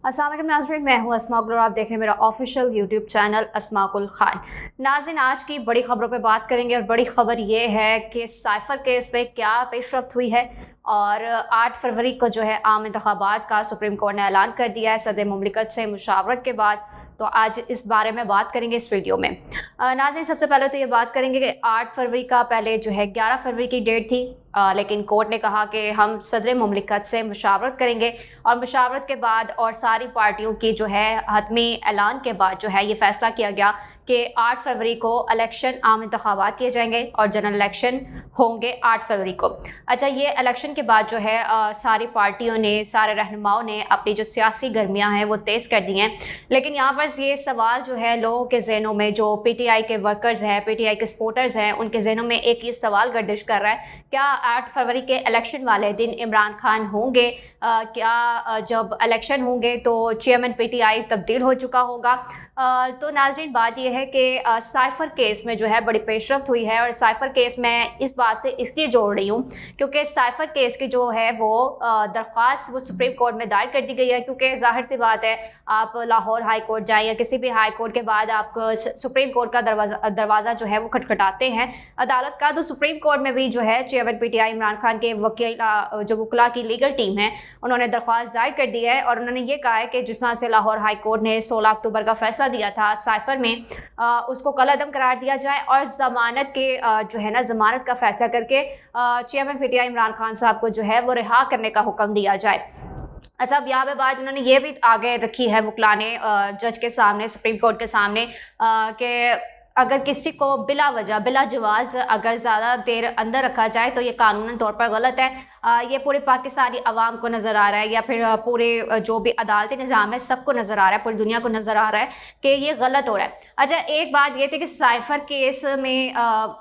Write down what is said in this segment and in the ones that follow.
अस्सलाम वालेकुम नाज़रीन, मैं हूँ अस्मा गुल और आप देख रहे हैं मेरा ऑफिशियल यूट्यूब चैनल अस्मा गुल खान। नाज़रीन, आज की बड़ी खबरों पे बात करेंगे और बड़ी खबर ये है कि साइफर केस में क्या पेशरफ्त हुई है और 8 फरवरी को जो है आम इंतखाबात का सुप्रीम कोर्ट ने ऐलान कर दिया है सदर मुमलिकत से मुशावरत के बाद। तो आज इस बारे में बात करेंगे इस वीडियो में। नाज़रीन, सबसे पहले तो ये बात करेंगे कि 8 फरवरी का पहले जो है 11 फरवरी की डेट थी, लेकिन कोर्ट ने कहा कि हम सदर मुमलिकत से मुशावरत करेंगे और मुशावरत के बाद और सारी पार्टियों की जो है हतमी ऐलान के बाद जो है ये फैसला किया गया कि 8 फरवरी को इलेक्शन आम इंतखाबात किए जाएंगे और जनरल इलेक्शन होंगे 8 फरवरी को। अच्छा, ये इलेक्शन के बाद जो है सारी पार्टियों ने, सारे रहनुमाओं ने अपनी जो सियासी गर्मियाँ हैं वो तेज़ कर दी हैं। लेकिन यहाँ पर ये सवाल जो है लोगों के जहनों में, जो पीटीआई के वर्कर्स हैं, पीटीआई के सपोर्टर्स हैं, उनके जहनों में एक ये सवाल गर्दिश कर रहा है, क्या 8 फरवरी के इलेक्शन वाले दिन इमरान खान होंगे? क्या जब इलेक्शन होंगे तो चेयरमैन पीटीआई तब्दील हो चुका होगा? तो नाज़रीन, बात यह है कि साइफर केस में जो है बड़ी पेशरफ्त हुई है और साइफर केस में इस बात से इसलिए जोड़ रही हूँ क्योंकि साइफर केस की जो है वो दरख्वास्त वो सुप्रीम कोर्ट में दायर कर दी गई है। क्योंकि जाहिर सी बात है, आप लाहौर हाई कोर्ट जाएँ या किसी भी हाई कोर्ट के बाद आप सुप्रीम कोर्ट का दरवाज़ा जो है वो खटखटाते हैं अदालत का। तो सुप्रीम कोर्ट में भी जो है चेयरमैन पीटीआई इमरान खान के वकील, जो वकला की लीगल टीम है, उन्होंने दरख्वास्त दायर कर दी है और उन्होंने ये कहा है कि जिस तरह से लाहौर हाई कोर्ट ने 16 अक्टूबर का फैसला दिया था साइफर में, उसको कलअदम करार दिया जाए और ज़मानत के जो है ना, ज़मानत का फैसला करके चेयरमैन पीटीआई इमरान खान साहब को जो है वो रिहा करने का हुक्म दिया जाए। अच्छा, अब यहाँ पे बात उन्होंने ये भी आगे रखी है वकला ने जज के सामने, सुप्रीम कोर्ट के सामने, कि अगर किसी को बिला वजह, बिला जवाज़ अगर ज़्यादा देर अंदर रखा जाए तो ये कानूनन तौर पर गलत है। ये पूरे पाकिस्तानी अवाम को नज़र आ रहा है या फिर पूरे जो भी अदालती निज़ाम है सबको नज़र आ रहा है, पूरी दुनिया को नज़र आ रहा है कि ये गलत हो रहा है। अच्छा, एक बात ये थी कि साइफर केस में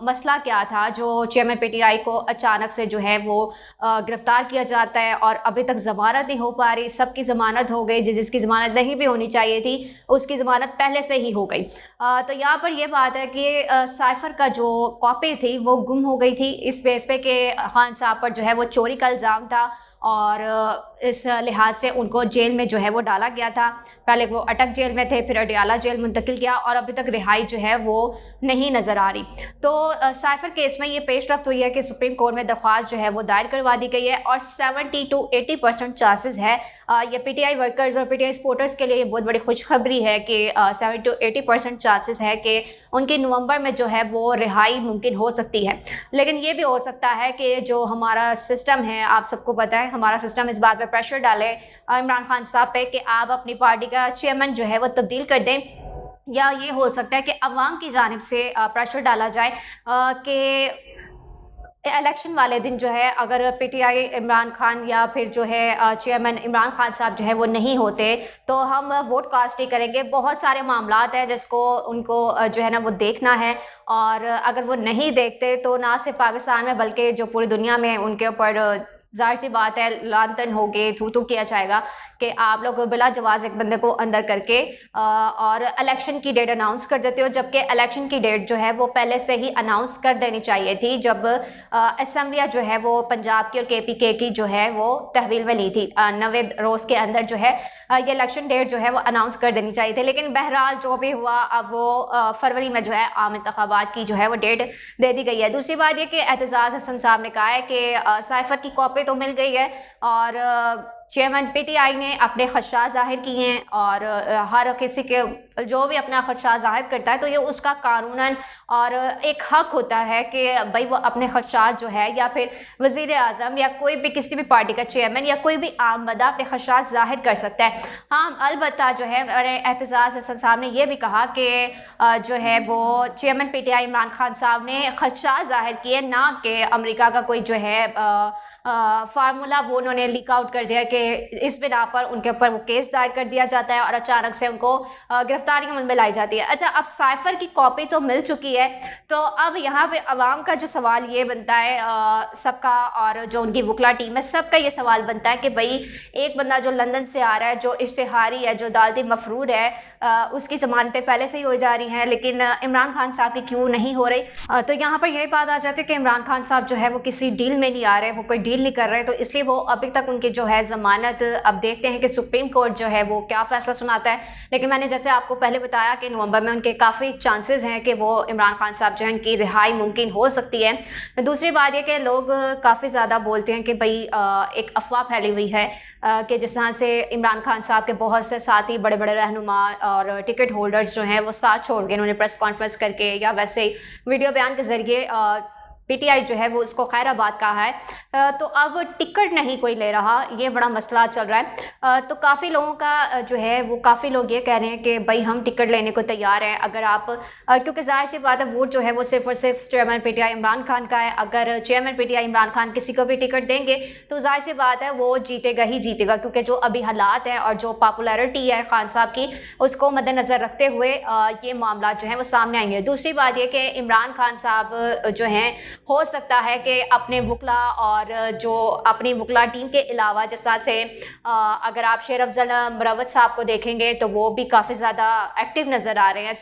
मसला क्या था, जो चेयरमैन पीटीआई को अचानक से जो है वो गिरफ्तार किया जाता है और अभी तक ज़मानत नहीं हो पा रही। सबकी ज़मानत हो गई, जिसकी ज़मानत नहीं भी होनी चाहिए थी उसकी ज़मानत पहले से ही हो गई। तो यहाँ पर यह बात है कि साइफर का जो कॉपी थी वो गुम हो गई थी इस बेस पे कि खान साहब पर जो है वो चोरी का इल्ज़ाम था और इस लिहाज से उनको जेल में जो है वो डाला गया था। पहले वो अटक जेल में थे, फिर अडियाला जेल मुंतकिल किया और अभी तक रिहाई जो है वो नहीं नज़र आ रही। तो साइफर केस में ये पेशरफ्त हुई है कि सुप्रीम कोर्ट में दरख्वास्त जो है वो दायर करवा दी गई है और 70 to 80% चांसेस है, ये पीटीआई वर्कर्स और पीटीआई सपोर्टर्स के लिए ये बहुत बड़ी खुशखबरी है कि 70 to 80% चांसेस है कि उनकी नवंबर में जो है वो रिहाई मुमकिन हो सकती है। लेकिन ये भी हो सकता है कि जो हमारा सिस्टम है, आप सबको पता है, हमारा सिस्टम इस बात पर प्रेशर डाले इमरान खान साहब पे कि आप अपनी पार्टी का चेयरमैन जो है वो तब्दील कर दें, या ये हो सकता है कि अवाम की जानिब से प्रेशर डाला जाए कि इलेक्शन वाले दिन जो है अगर पीटीआई इमरान खान या फिर जो है चेयरमैन इमरान खान साहब जो है वो नहीं होते तो हम वोट कास्ट ही करेंगे। बहुत सारे मामलात हैं जिसको उनको जो है ना वो देखना है और अगर वो नहीं देखते तो ना सिर्फ पाकिस्तान में बल्कि जो पूरी दुनिया में उनके ऊपर ज़ाहिर सी बात है लानतन होगे, थू किया जाएगा कि आप लोग बिला जवाज़ एक बंदे को अंदर करके और इलेक्शन की डेट अनाउंस कर देते हो, जबकि इलेक्शन की डेट जो है वो पहले से ही अनाउंस कर देनी चाहिए थी जब असम्बलियाँ जो है वो पंजाब की और केपीके की जो है वो तहवील में ली थी। 90 रोज़ के अंदर जो है ये इलेक्शन डेट जो है वो अनाउंस कर देनी चाहिए थी। लेकिन बहरहाल जो भी हुआ, अब वो फरवरी में जो है आम इंतखाबात की जो है वो डेट दे दी गई है। दूसरी बात ये कि एतजाज़ हसन साहब ने कहा है कि साइफर की कॉपी तो मिल गई है और चेयरमैन पीटीआई ने अपने खदशात ज़ाहिर किए हैं और हर किसी के जो भी अपना खदशात ज़ाहिर करता है तो ये उसका कानूनन और एक हक होता है कि भाई वो अपने खदशात जो है, या फिर वज़ीर आज़म या कोई भी किसी भी पार्टी का चेयरमैन या कोई भी आम बंदा अपने खदशात ज़ाहिर कर सकता है। हाँ, अलबत्ता जो है एतजाज़ हसन साहब ने यह भी कहा कि जो है वो चेयरमैन पीटीआई इमरान खान साहब ने खदशात ज़ाहिर किए, ना कि अमेरिका का कोई जो है फार्मूला वो उन्होंने लीक आउट कर दिया कि इस बिना पर उनके ऊपर वो केस दायर कर दिया जाता है और अचानक से उनको गिरफ्तार गिरफ्तारी अमल में लाई जाती है। अच्छा, अब साइफर की कॉपी तो मिल चुकी है, तो अब यहाँ पे अवाम का जो सवाल ये बनता है सबका, और जो उनकी वकला टीम है सबका ये सवाल बनता है कि भाई एक बंदा जो लंदन से आ रहा है, जो इश्तिहारी है, जो अदालती मफरूर है, उसकी ज़मानतें पहले से ही हो जा रही हैं, लेकिन इमरान खान साहब की क्यों नहीं हो रही। तो यहाँ पर यही बात आ जाती है कि इमरान खान साहब जो है वो किसी डील में नहीं आ रहे, वो कोई डील नहीं कर रहे, तो इसलिए वो अभी तक उनकी जो है ज़मानत, अब देखते हैं कि सुप्रीम कोर्ट जो है वो क्या फ़ैसला सुनाता है। लेकिन मैंने जैसे आपको पहले बताया कि नवंबर में उनके काफ़ी चांसेस हैं कि वो इमरान खान साहब जो है उनकी रिहाई मुमकिन हो सकती है। दूसरी बात यह कि लोग काफ़ी ज़्यादा बोलते हैं कि भाई एक अफवाह फैली हुई है कि जिस तरह से इमरान खान साहब के बहुत से साथी, बड़े बड़े रहनुमा और टिकट होल्डर्स जो हैं वो साथ छोड़ गए, उन्होंने प्रेस कॉन्फ्रेंस करके या वैसे ही वीडियो बयान के ज़रिए पीटीआई जो है वो उसको खैराबाद कहा है। तो अब टिकट नहीं कोई ले रहा, ये बड़ा मसला चल रहा है। तो काफ़ी लोगों का जो है वो, काफ़ी लोग ये कह रहे हैं कि भाई हम टिकट लेने को तैयार हैं अगर आप, क्योंकि जाहिर सी बात है वोट जो है वो सिर्फ और सिर्फ चेयरमैन पीटीआई इमरान खान का है। अगर चेयरमैन पीटीआई इमरान खान किसी को भी टिकट देंगे तो जाहिर सी बात है वो जीतेगा ही जीतेगा, क्योंकि जो अभी हालात हैं और जो पॉपुलैरिटी है खान साहब की, उसको मद्देनज़र रखते हुए ये मामला जो है वो सामने आएंगे। दूसरी बात ये कि इमरान खान साहब जो हैं, हो सकता है कि अपने वकला और जो अपनी वकला टीम के अलावा, जिस तरह से अगर आप शेर अफजल मरवत साहब को देखेंगे तो वो भी काफ़ी ज़्यादा एक्टिव नज़र आ रहे हैं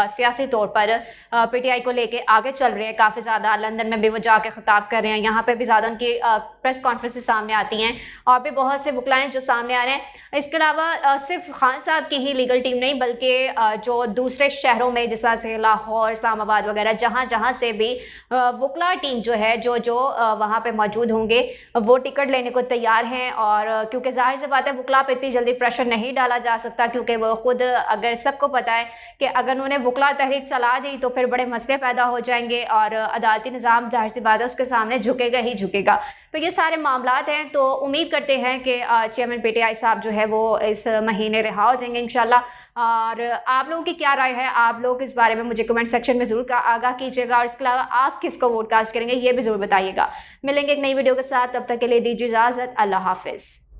सियासी तौर पर, पीटीआई को लेके आगे चल रहे हैं काफ़ी ज़्यादा। लंदन में भी वो जाके खिताब कर रहे हैं, यहाँ पे भी ज़्यादा उनकी प्रेस कॉन्फ्रेंसेस सामने आती हैं, और भी बहुत से वकलाएँ जो सामने आ रहे हैं। इसके अलावा सिर्फ खान साहब की ही लीगल टीम नहीं, बल्कि जो दूसरे शहरों में जिस तरह से लाहौर, इस्लामाबाद वगैरह, जहाँ जहाँ से भी वकला टीम जो है, जो वहाँ पे मौजूद होंगे, वो टिकट लेने को तैयार हैं। और क्योंकि जाहिर सी बात है वकला पे इतनी जल्दी प्रेशर नहीं डाला जा सकता, क्योंकि वो खुद, अगर सबको पता है कि अगर उन्होंने वकला तहरीक चला दी तो फिर बड़े मसले पैदा हो जाएंगे और अदालती निज़ाम जाहिर सी बात है उसके सामने झुकेगा ही झुकेगा। तो ये सारे मामलात हैं, तो उम्मीद करते हैं कि चेयरमैन पीटीआई साहब जो है वो इस महीने रिहा हो जाएंगे इंशाल्लाह। और आप लोगों की क्या राय है, आप लोग इस बारे में मुझे कमेंट सेक्शन में ज़रूर आगाह कीजिएगा, और इसके अलावा आप किसको वोट कास्ट करेंगे ये भी ज़रूर बताइएगा। मिलेंगे एक नई वीडियो के साथ, तब तक के लिए दीजिए इजाज़त। अल्लाह हाफिज़।